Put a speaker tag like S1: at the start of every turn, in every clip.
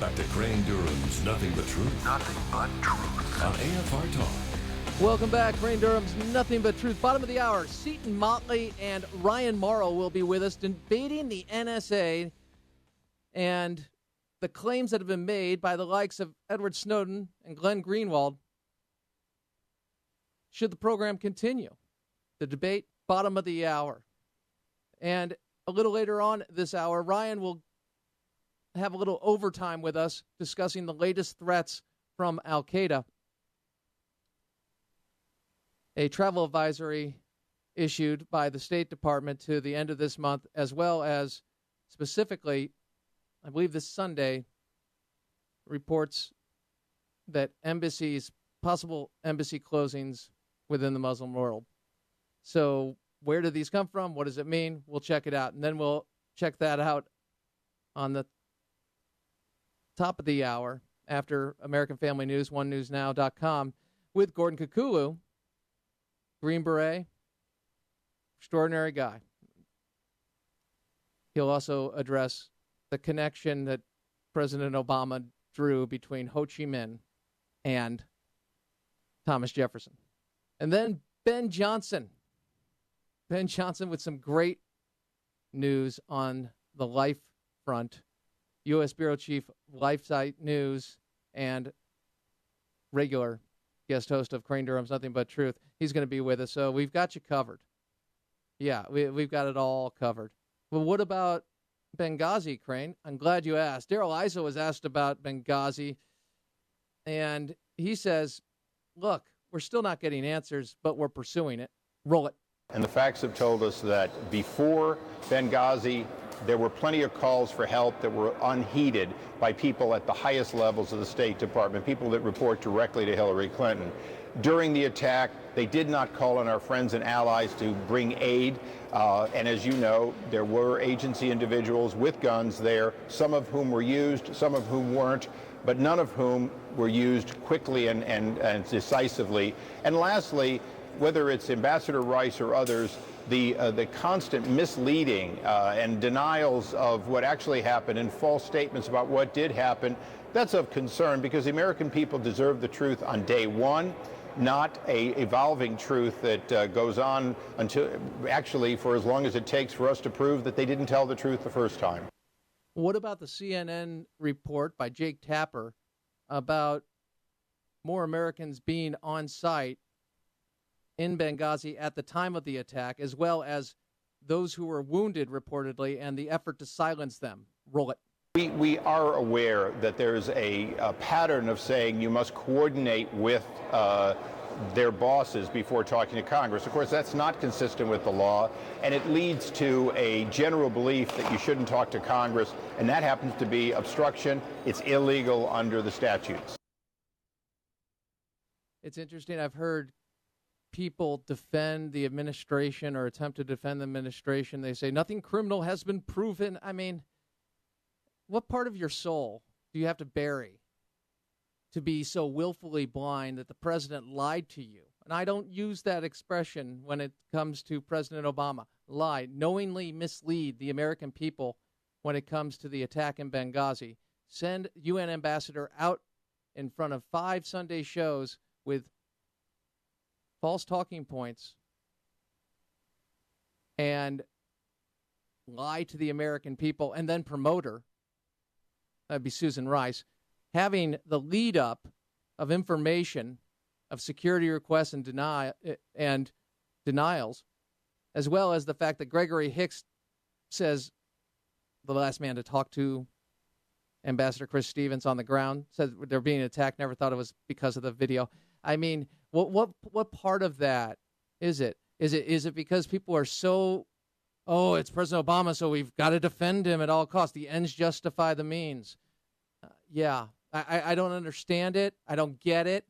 S1: Back to Crane Durham's Nothing But Truth.
S2: Nothing but truth.
S1: On AFR Talk.
S3: Welcome back, Crane Durham's Nothing But Truth. Bottom of the hour, Seton Motley and Ryan Morrow will be with us debating the NSA and the claims that have been made by the likes of Edward Snowden and Glenn Greenwald. Should the program continue? The debate, bottom of the hour. And a little later on this hour, Ryan will have a little overtime with us discussing the latest threats from Al-Qaeda. A travel advisory issued by the State Department to the end of this month, as well as specifically, I believe this Sunday, reports that possible embassy closings within the Muslim world. So where do these come from? What does it mean? We'll check it out. And then we'll check that out on the top of the hour after American Family News, onenewsnow.com, with Gordon Kakulu, Green Beret, extraordinary guy. He'll also address the connection that President Obama drew between Ho Chi Minh and Thomas Jefferson. And then Ben Johnson. Ben Johnson with some great news on the life front. U.S. Bureau Chief, LifeSite News, and regular guest host of Crane Durham's Nothing But Truth. He's going to be with us, so we've got you covered. Yeah, we've got it all covered. Well, what about Benghazi, Crane? I'm glad you asked. Daryl Issa was asked about Benghazi, and he says, look, we're still not getting answers, but we're pursuing it. Roll it.
S4: And the facts have told us that before Benghazi, there were plenty of calls for help that were unheeded by people at the highest levels of the State Department, people that report directly to Hillary Clinton. During the attack, they did not call on our friends and allies to bring aid. And as you know, there were agency individuals with guns there, some of whom were used, some of whom weren't, but none of whom were used quickly and decisively. And lastly, whether it's Ambassador Rice or others, the constant misleading and denials of what actually happened and false statements about what did happen, that's of concern because the American people deserve the truth on day one, not a evolving truth that goes on until actually for as long as it takes for us to prove that they didn't tell the truth the first time.
S3: What about the CNN report by Jake Tapper about more Americans being on site in Benghazi at the time of the attack, as well as those who were wounded reportedly and the effort to silence them? Roll it.
S4: We are aware that there's a pattern of saying you must coordinate with their bosses before talking to Congress. Of course, that's not consistent with the law, and it leads to a general belief that you shouldn't talk to Congress, and that happens to be obstruction. It's illegal under the statutes.
S3: It's interesting. I've heard people defend the administration or attempt to defend the administration. They say nothing criminal has been proven. I mean, what part of your soul do you have to bury to be so willfully blind that the president lied to you? And I don't use that expression when it comes to President Obama. Lie, knowingly mislead the American people when it comes to the attack in Benghazi. Send UN ambassador out in front of 5 Sunday shows with false talking points and lie to the American people, and then promote her. That'd be Susan Rice, having the lead up of information of security requests and denials, as well as the fact that Gregory Hicks says the last man to talk to Ambassador Chris Stevens on the ground, said they're being attacked, never thought it was because of the video. I mean, what part of that is it? Is it because people are so, it's President Obama, so we've got to defend him at all costs. The ends justify the means. I don't understand it. I don't get it.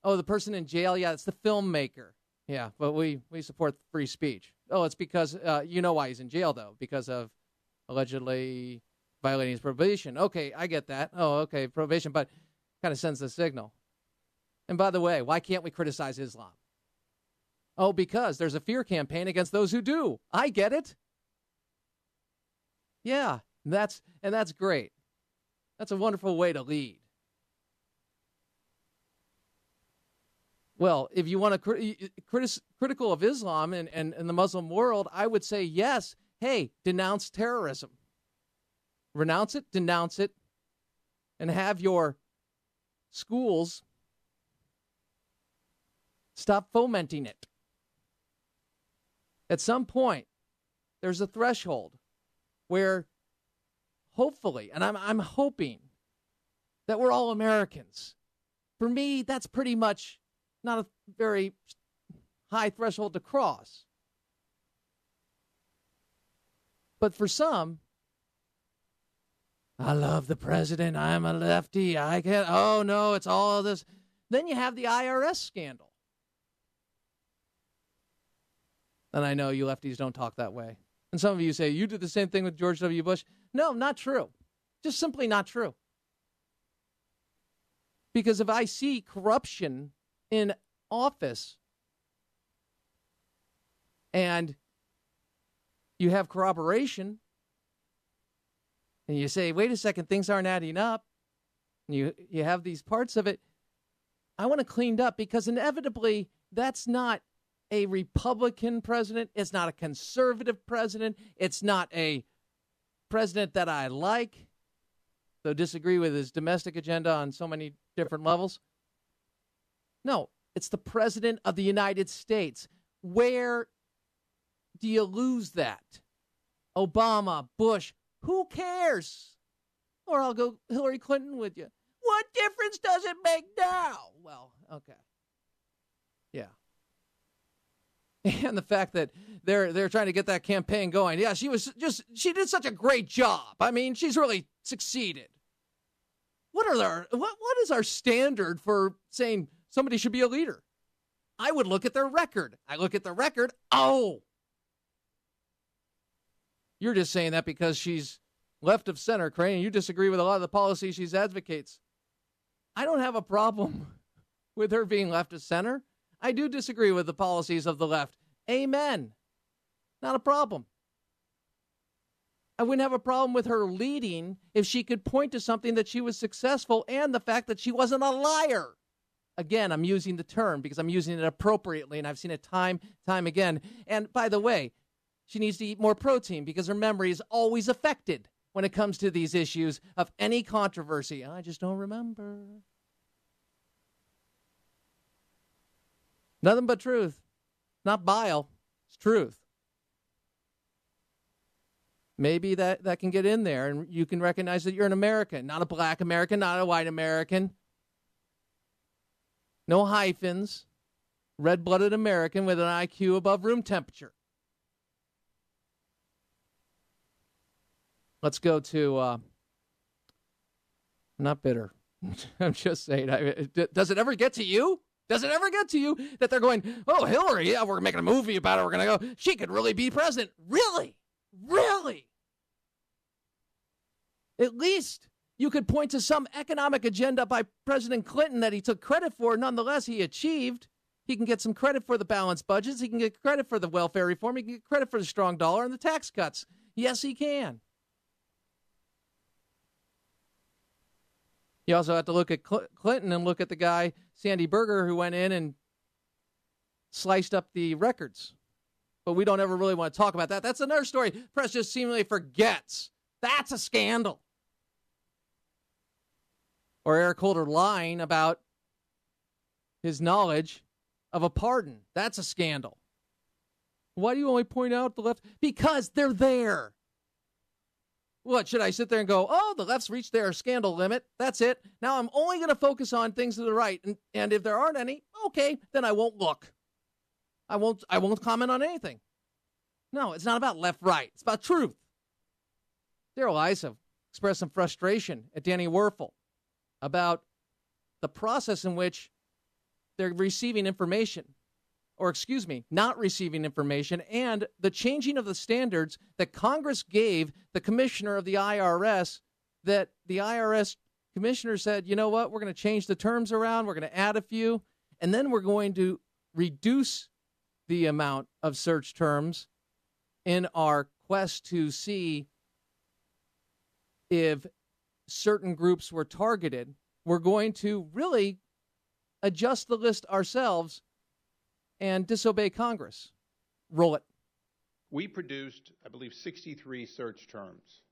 S3: Oh, the person in jail, yeah, it's the filmmaker. Yeah, but we support free speech. Oh, it's because, you know why he's in jail, though, because of allegedly violating his probation. Okay, I get that. Oh, okay, probation, but kind of sends the signal. And by the way, why can't we criticize Islam? Oh, because there's a fear campaign against those who do. I get it. Yeah, that's great. That's a wonderful way to lead. Well, if you want to critical of Islam and the Muslim world, I would say yes. Hey, denounce terrorism. Renounce it, denounce it, and have your schools stop fomenting it. At some point, there's a threshold where hopefully, and I'm hoping that we're all Americans. For me, that's pretty much not a very high threshold to cross. But for some, I love the president, I'm a lefty, I can't, oh no, it's all of this. Then you have the IRS scandal. And I know you lefties don't talk that way. And some of you say, you did the same thing with George W. Bush. No, not true. Just simply not true. Because if I see corruption in office and you have corroboration and you say, wait a second, things aren't adding up, and you have these parts of it, I want it cleaned up, because inevitably that's not a Republican president. It's not a conservative president. It's not a president that I like, though disagree with his domestic agenda on so many different levels. No, it's the president of the United States. Where do you lose that? Obama, Bush, who cares? Or I'll go Hillary Clinton with you. What difference does it make now? Well, okay. Yeah. And the fact that they're trying to get that campaign going. Yeah, she did such a great job. I mean, she's really succeeded. What is our standard for saying somebody should be a leader? I would look at their record. I look at the record. Oh, you're just saying that because she's left of center, Crane, and you disagree with a lot of the policies she advocates. I don't have a problem with her being left of center. I do disagree with the policies of the left. Amen. Not a problem. I wouldn't have a problem with her leading if she could point to something that she was successful and the fact that she wasn't a liar. Again, I'm using the term because I'm using it appropriately, and I've seen it time again. And by the way, she needs to eat more protein because her memory is always affected when it comes to these issues of any controversy. I just don't remember. Nothing but truth. Not bile. It's truth. Maybe that can get in there and you can recognize that you're an American, not a black American, not a white American. No hyphens. Red-blooded American with an IQ above room temperature. Let's go to, I'm not bitter. I'm just saying, does it ever get to you? Does it ever get to you that they're going, oh, Hillary, yeah, we're making a movie about it. We're going to go, she could really be president. Really? Really? At least you could point to some economic agenda by President Clinton that he took credit for. Nonetheless, he achieved. He can get some credit for the balanced budgets. He can get credit for the welfare reform. He can get credit for the strong dollar and the tax cuts. Yes, he can. You also have to look at Clinton and look at the guy, Sandy Berger, who went in and sliced up the records. But we don't ever really want to talk about that. That's another story. Press just seemingly forgets. That's a scandal. Or Eric Holder lying about his knowledge of a pardon. That's a scandal. Why do you only point out the left? Because they're there. What, should I sit there and go, oh, the left's reached their scandal limit. That's it. Now I'm only going to focus on things to the right. And if there aren't any, okay, then I won't look. I won't comment on anything. No, it's not about left-right. It's about truth. Daryl Issa expressed some frustration at Danny Werful about the process in which they're receiving information. Or not receiving information, and the changing of the standards that Congress gave the commissioner of the IRS, that the IRS commissioner said, you know what, we're going to change the terms around, we're going to add a few, and then we're going to reduce the amount of search terms in our quest to see if certain groups were targeted, we're going to really adjust the list ourselves and disobey Congress. Roll it.
S4: We produced, I believe, 63 search terms.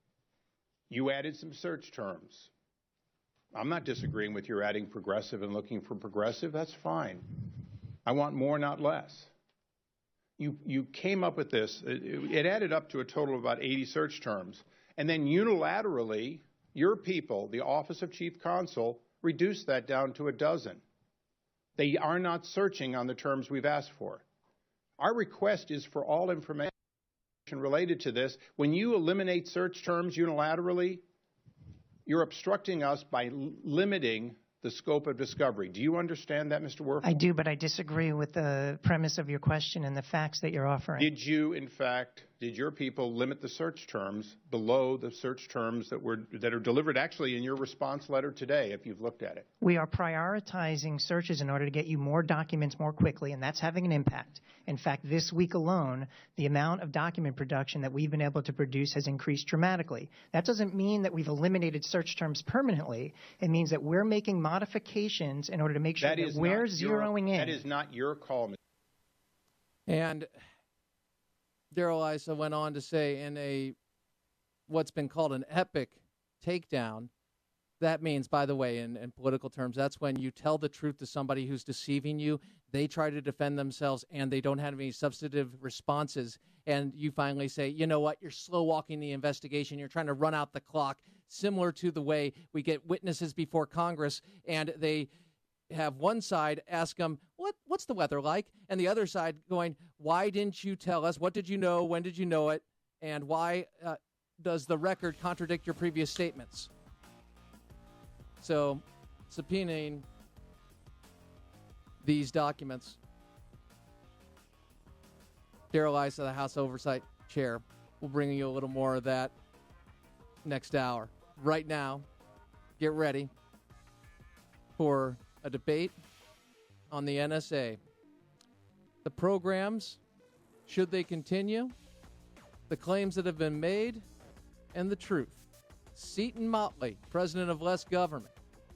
S4: You added some search terms. I'm not disagreeing with your adding progressive and looking for progressive. That's fine. I want more, not less. You came up with this. It added up to a total of about 80 search terms. And then unilaterally, your people, the Office of Chief Counsel, reduced that down to a dozen. They are not searching on the terms we've asked for. Our request is for all information related to this. When you eliminate search terms unilaterally, you're obstructing us by limiting the scope of discovery. Do you understand that, Mr. Werfel?
S2: I do, but I disagree with the premise of your question and the facts that you're offering.
S4: Did you, in fact, did your people limit the search terms below the search terms that are delivered actually in your response letter today, if you've looked at it?
S2: We are prioritizing searches in order to get you more documents more quickly, and that's having an impact. In fact, this week alone, the amount of document production that we've been able to produce has increased dramatically. That doesn't mean that we've eliminated search terms permanently. It means that we're making modifications in order to make sure that we're zeroing in.
S4: That is not your call.
S3: And Daryl Issa went on to say in what's been called an epic takedown. That means, by the way, in political terms, that's when you tell the truth to somebody who's deceiving you. They try to defend themselves, and they don't have any substantive responses. And you finally say, you know what, you're slow-walking the investigation. You're trying to run out the clock, similar to the way we get witnesses before Congress, and they have one side ask them, what's the weather like? And the other side going, why didn't you tell us? What did you know? When did you know it? And why does the record contradict your previous statements? So, subpoenaing these documents. Daryl Issa, the House Oversight Chair, will bring you a little more of that next hour. Right now, get ready for a debate on the NSA. The programs, should they continue, the claims that have been made, and the truth. Seton Motley, president of Less Government.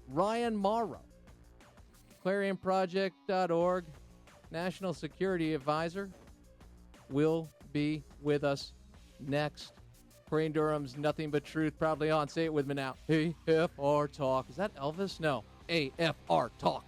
S3: Ryan Morrow, ClarionProject.org, National Security Advisor, will be with us next. Crane Durham's Nothing But Truth, probably on. Say it with me now. AFR Talk. Is that Elvis? No. AFR Talk.